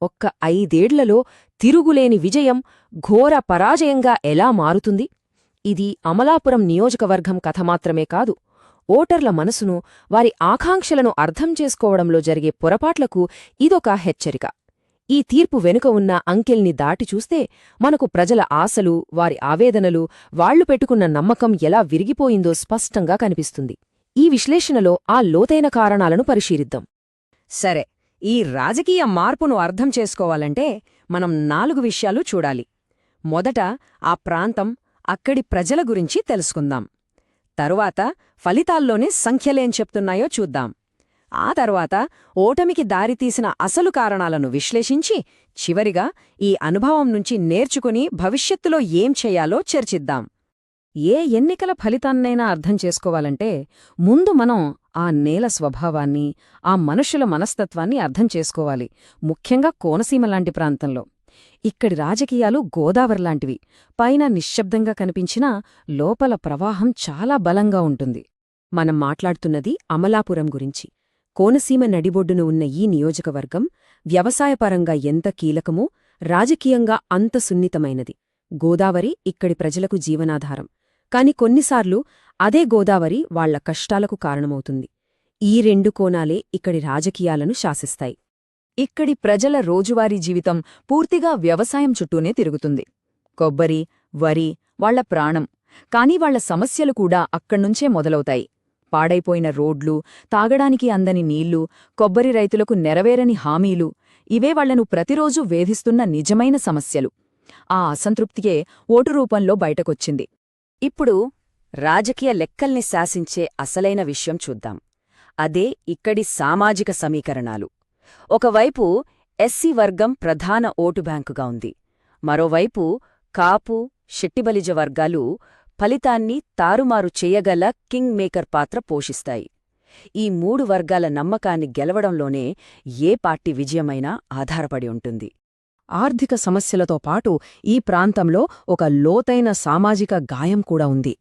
ఒక్క 5 ఏళ్లలో తిరుగులేని విజయం ఘోర పరాజయంగా ఎలా మారుతుంది? ఇది అమలాపురం నియోజకవర్గం కథ మాత్రమే కాదు, ఓటర్ల మనసును, వారి ఆకాంక్షలను అర్థం చేసుకోవడంలో జరిగే పొరపాట్లకు ఇదొక హెచ్చరిక. ఈ తీర్పు వెనుక ఉన్న అంకెల్ని దాటి చూస్తే మనకు ప్రజల ఆశలు, వారి ఆవేదనలు, వాళ్లు పెట్టుకున్న నమ్మకం ఎలా విరిగిపోయిందో స్పష్టంగా కనిపిస్తుంది. ఈ విశ్లేషణలో ఆ లోతైన కారణాలను పరిశీలిద్దాం. సరే, ఈ రాజకీయ మార్పును అర్థం చేసుకోవాలంటే మనం 4 విషయాలు చూడాలి. మొదట ఆ ప్రాంతం, అక్కడి ప్రజల గురించి తెలుసుకుందాం. తరువాత ఫలితాల్లోనే సంఖ్యలేం చెప్తున్నాయో చూద్దాం. ఆ తర్వాత ఓటమికి దారితీసిన అసలు కారణాలను విశ్లేషించి చివరిగా ఈ అనుభవం నుంచి నేర్చుకుని భవిష్యత్తులో ఏం చెయ్యాలో చర్చిద్దాం. ఏ ఎన్నికల ఫలితాన్నైనా అర్థం చేసుకోవాలంటే ముందు మనం ఆ నేల స్వభావాన్ని, ఆ మనుషుల మనస్తత్వాన్ని అర్థం చేసుకోవాలి. ముఖ్యంగా కోనసీమ లాంటి ప్రాంతంలో ఇక్కడి రాజకీయాలు గోదావరిలాంటివి. పైన నిశ్శబ్దంగా కనిపించినా లోపల ప్రవాహం చాలా బలంగా ఉంటుంది. మనం మాట్లాడుతున్నది అమలాపురం గురించి. కోనసీమ నడిబొడ్డున ఉన్న ఈ నియోజకవర్గం వ్యవసాయపరంగా ఎంత కీలకమో, రాజకీయంగా అంత సున్నితమైనది. గోదావరి ఇక్కడి ప్రజలకు జీవనాధారం. కాని కొన్నిసార్లు అదే గోదావరి వాళ్ల కష్టాలకు కారణమవుతుంది. ఈ 2 కోణాలే ఇక్కడి రాజకీయాలను శాసిస్తాయి. ఇక్కడి ప్రజల రోజువారీ జీవితం పూర్తిగా వ్యవసాయం చుట్టూనే తిరుగుతుంది. కొబ్బరి, వరి వాళ్ల ప్రాణం. కాని వాళ్ల సమస్యలు కూడా అక్కడ్నుంచే మొదలవుతాయి. పాడైపోయిన రోడ్లు, తాగడానికి అందని నీళ్లు, కొబ్బరి రైతులకు నెరవేరని హామీలు, ఇవే వాళ్లను ప్రతిరోజూ వేధిస్తున్న నిజమైన సమస్యలు. ఆ అసంతృప్తియే ఓటు రూపంలో బయటకొచ్చింది. ఇప్పుడు రాజకీయ లెక్కల్ని శాసించే అసలైన విషయం చూద్దాం. అదే ఇక్కడి సామాజిక సమీకరణాలు. ఒకవైపు ఎస్సీ వర్గం ప్రధాన ఓటు బ్యాంకుగా ఉంది. మరోవైపు కాపు, షెట్టిబలిజ వర్గాలు ఫలితాన్ని తారుమారు చెయ్యగల కింగ్ మేకర్ పాత్ర పోషిస్తాయి. ఈ 3 వర్గాల నమ్మకాన్ని గెలవడంలోనే ఏ పార్టీ విజయమైనా ఆధారపడి ఉంటుంది. ఆర్థిక సమస్యలతో పాటు ఈ ప్రాంతంలో ఒక లోతైన సామాజిక గాయం కూడా ఉంది.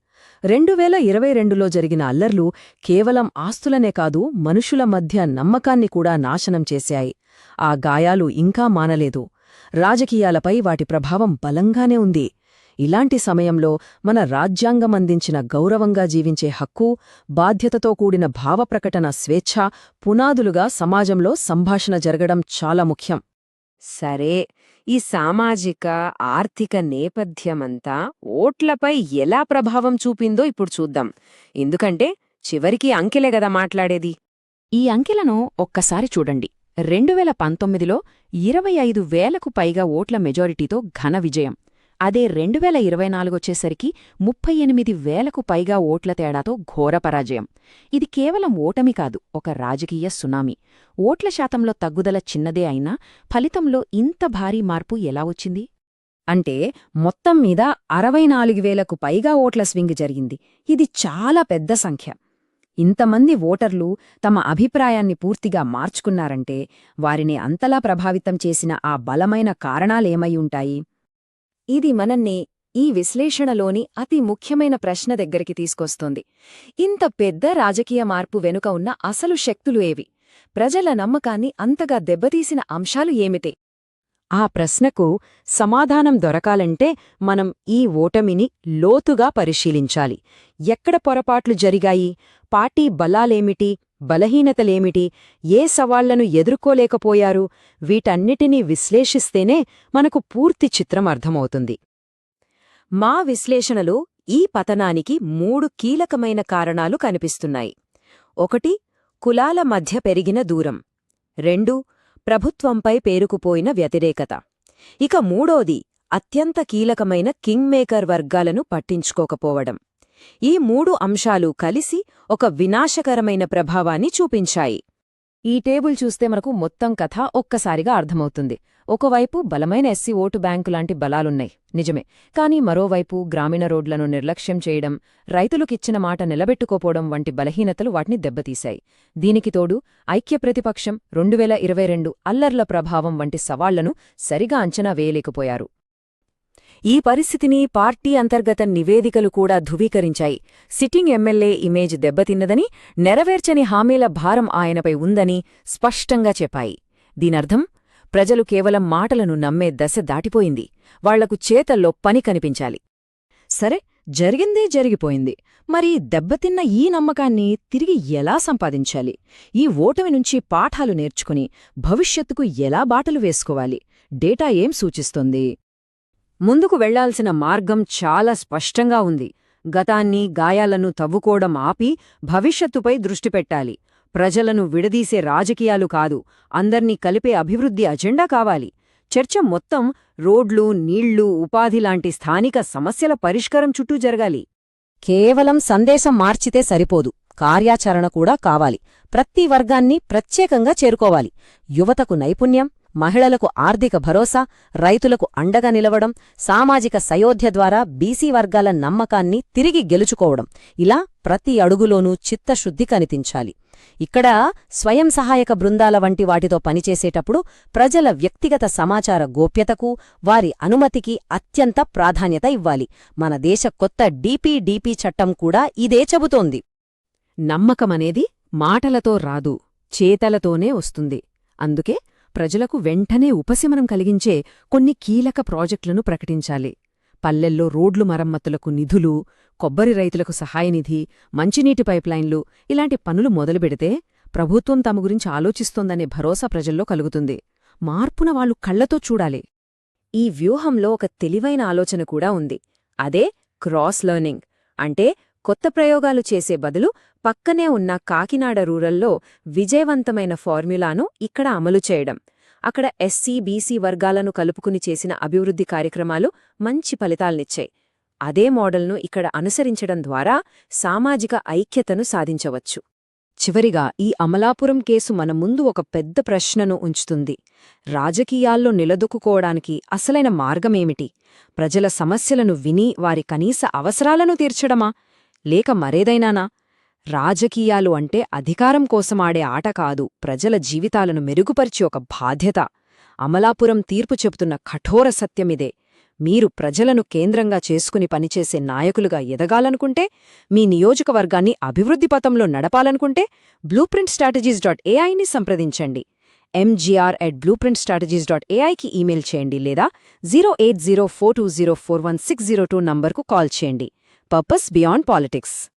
2022లో జరిగిన అల్లర్లు కేవలం ఆస్తులనే కాదు, మనుషుల మధ్య నమ్మకాన్ని కూడా నాశనం చేశాయి. ఆ గాయాలు ఇంకా మానలేదు. రాజకీయాలపై వాటి ప్రభావం బలంగానే ఉంది. ఇలాంటి సమయంలో మన రాజ్యాంగమందించిన గౌరవంగా జీవించే హక్కు, బాధ్యతతో కూడిన భావప్రకటన స్వేచ్ఛ పునాదులుగా సమాజంలో సంభాషణ జరగడం చాలా ముఖ్యం. సరే, ఈ సామాజిక, ఆర్థిక నేపథ్యమంతా ఓట్లపై ఎలా ప్రభావం చూపిందో ఇప్పుడు చూద్దాం. ఎందుకంటే చివరికి అంకెలే గదా మాట్లాడేది. ఈ అంకెలను ఒక్కసారి చూడండి. 2019లో 25,000కు పైగా ఓట్ల మెజారిటీతో ఘన విజయం. అదే 2024 38,000కు పైగా ఓట్ల తేడాతో ఘోర పరాజయం. ఇది కేవలం ఓటమి కాదు, ఒక రాజకీయ సునామీ. ఓట్ల శాతంలో తగ్గుదల చిన్నదే అయినా ఫలితంలో ఇంత భారీ మార్పు ఎలా వచ్చింది? అంటే మొత్తం మీద 64,000కు పైగా ఓట్ల స్వింగ్ జరిగింది. ఇది చాలా పెద్ద సంఖ్య. ఇంతమంది ఓటర్లు తమ అభిప్రాయాన్ని పూర్తిగా మార్చుకున్నారంటే వారిని అంతలా ప్రభావితం చేసిన ఆ బలమైన కారణాలేమై ఉంటాయి? ఇది మనల్ని ఈ విశ్లేషణలోని అతి ముఖ్యమైన ప్రశ్న దగ్గరికి తీసుకొస్తోంది. ఇంత పెద్ద రాజకీయ మార్పు వెనుక ఉన్న అసలు శక్తులు ఏవి? ప్రజల నమ్మకాన్ని అంతగా దెబ్బతీసిన అంశాలు ఏమిటి? ఆ ప్రశ్నకు సమాధానం దొరకాలంటే మనం ఈ ఓటమిని లోతుగా పరిశీలించాలి. ఎక్కడ పొరపాట్లు జరిగాయి? పార్టీ బలాలేమిటి? బలహీనతలేమిటి? ఏ సవాళ్లను ఎదుర్కోలేకపోయారు? వీటన్నిటినీ విశ్లేషిస్తేనే మనకు పూర్తి చిత్రం అర్థమవుతుంది. మా విశ్లేషణలో ఈ పతనానికి 3 కీలకమైన కారణాలు కనిపిస్తున్నాయి. 1. కులాల మధ్య పెరిగిన దూరం. 2. ప్రభుత్వంపై పేరుకుపోయిన వ్యతిరేకత. ఇక 3వది అత్యంత కీలకమైన కింగ్ మేకర్ వర్గాలను పట్టించుకోకపోవడం. ఈ 3 అంశాలు కలిసి ఒక వినాశకరమైన ప్రభావాన్ని చూపించాయి. ఈ టేబుల్ చూస్తే మనకు మొత్తం కథ ఒక్కసారిగా అర్థమవుతుంది. ఒకవైపు బలమైన ఎస్సీ ఓటు బ్యాంకు లాంటి బలాలున్నాయి, నిజమే. కానీ మరోవైపు గ్రామీణ రోడ్లను నిర్లక్ష్యం చేయడం, రైతులకిచ్చిన మాట నిలబెట్టుకోపోవడం వంటి బలహీనతలు వాటిని దెబ్బతీశాయి. దీనికి తోడు ఐక్య ప్రతిపక్షం 2022 అల్లర్ల ప్రభావం వంటి సవాళ్లను సరిగా అంచనా వేయలేకపోయారు. ఈ పరిస్థితిని పార్టీ అంతర్గత నివేదికలు కూడా ధృవీకరించాయి. సిట్టింగ్ ఎమ్మెల్యే ఇమేజ్ దెబ్బతిన్నదని, నెరవేర్చని హామీల భారం ఆయనపై ఉందని స్పష్టంగా చెప్పాయి. దీనర్థం ప్రజలు కేవలం మాటలను నమ్మే దశ దాటిపోయింది. వాళ్లకు చేతల్లో పని కనిపించాలి. సరే, జరిగిందే జరిగిపోయింది. మరి దెబ్బతిన్న ఈ నమ్మకాన్ని తిరిగి ఎలా సంపాదించాలి? ఈ ఓటమి నుంచి పాఠాలు నేర్చుకుని భవిష్యత్తుకు ఎలా బాటలు వేసుకోవాలి? డేటా ఏం సూచిస్తోంది? ముందుకు వెళ్లాల్సిన మార్గం చాలా స్పష్టంగా ఉంది. గతాన్ని, గాయాలను తవ్వుకోవడం ఆపి భవిష్యత్తుపై దృష్టి పెట్టాలి. ప్రజలను విడదీసే రాజకీయాలు కాదు, అందర్నీ కలిపే అభివృద్ధి అజెండా కావాలి. చర్చ మొత్తం రోడ్లు, నీళ్లు, ఉపాధి లాంటి స్థానిక సమస్యల పరిష్కారం చుట్టూ జరగాలి. కేవలం సందేశం మార్చితే సరిపోదు, కార్యాచరణ కూడా కావాలి. ప్రతి వర్గాన్ని ప్రత్యేకంగా చేరుకోవాలి. యువతకు నైపుణ్యం, మహిళలకు ఆర్థిక భరోసా, రైతులకు అండగా నిలవడం, సామాజిక సయోధ్య ద్వారా బీసీ వర్గాల నమ్మకాన్ని తిరిగి గెలుచుకోవడం, ఇలా ప్రతి అడుగులోనూ చిత్తశుద్ధి కనిపించాలి. ఇక్కడ స్వయం సహాయక బృందాల వంటి వాటితో పనిచేసేటప్పుడు ప్రజల వ్యక్తిగత సమాచార గోప్యతకు, వారి అనుమతికి అత్యంత ప్రాధాన్యత ఇవ్వాలి. మన దేశ కొత్త డీపీడీపీ చట్టం కూడా ఇదే చెబుతోంది. నమ్మకమనేది మాటలతో రాదు, చేతలతోనే వస్తుంది. అందుకే ప్రజలకు వెంటనే ఉపశమనం కలిగించే కొన్ని కీలక ప్రాజెక్టులను ప్రకటించాలి. పల్లెల్లో రోడ్లు మరమ్మతులకు నిధులు, కొబ్బరి రైతులకు సహాయనిధి, మంచినీటి పైప్లైన్లు ఇలాంటి పనులు మొదలుపెడితే ప్రభుత్వం తమ గురించి ఆలోచిస్తోందనే భరోసా ప్రజల్లో కలుగుతుంది. మార్పున వాళ్ళు కళ్లతో చూడాలి. ఈ వ్యూహంలో ఒక తెలివైన ఆలోచన కూడా ఉంది. అదే క్రాస్ లెర్నింగ్. అంటే కొత్త ప్రయోగాలు చేసే బదులు పక్కనే ఉన్న కాకినాడ రూరల్లో విజయవంతమైన ఫార్ములాను ఇక్కడ అమలు చేయడం. అక్కడ ఎస్సీ, బీసీ వర్గాలను కలుపుకుని చేసిన అభివృద్ధి కార్యక్రమాలు మంచి ఫలితాల్నిచ్చాయి. అదే మోడల్ను ఇక్కడ అనుసరించడం ద్వారా సామాజిక ఐక్యతను సాధించవచ్చు. చివరిగా ఈ అమలాపురం కేసు మన ముందు ఒక పెద్ద ప్రశ్నను ఉంచుతుంది. రాజకీయాల్లో నిలదొక్కుకోవడానికి అసలైన మార్గమేమిటి? ప్రజల సమస్యలను విని వారి కనీస అవసరాలను తీర్చడమా? లేక మరేదైనానా? రాజకీయాలు అంటే అధికారం కోసమాడే ఆట కాదు, ప్రజల జీవితాలను మెరుగుపరిచి ఒక బాధ్యత. అమలాపురం తీర్పు చెబుతున్న కఠోర సత్యమిదే. మీరు ప్రజలను కేంద్రంగా చేసుకుని పనిచేసే నాయకులుగా ఎదగాలనుకుంటే, మీ నియోజకవర్గాన్ని అభివృద్ధి పథంలో నడపాలనుకుంటే blueprintstrategies.ai ని సంప్రదించండి. mgr@blueprintstrategies.ai కి ఈమెయిల్ చేయండి లేదా 08042041602 నంబర్కు కాల్ చేయండి. Purpose beyond politics.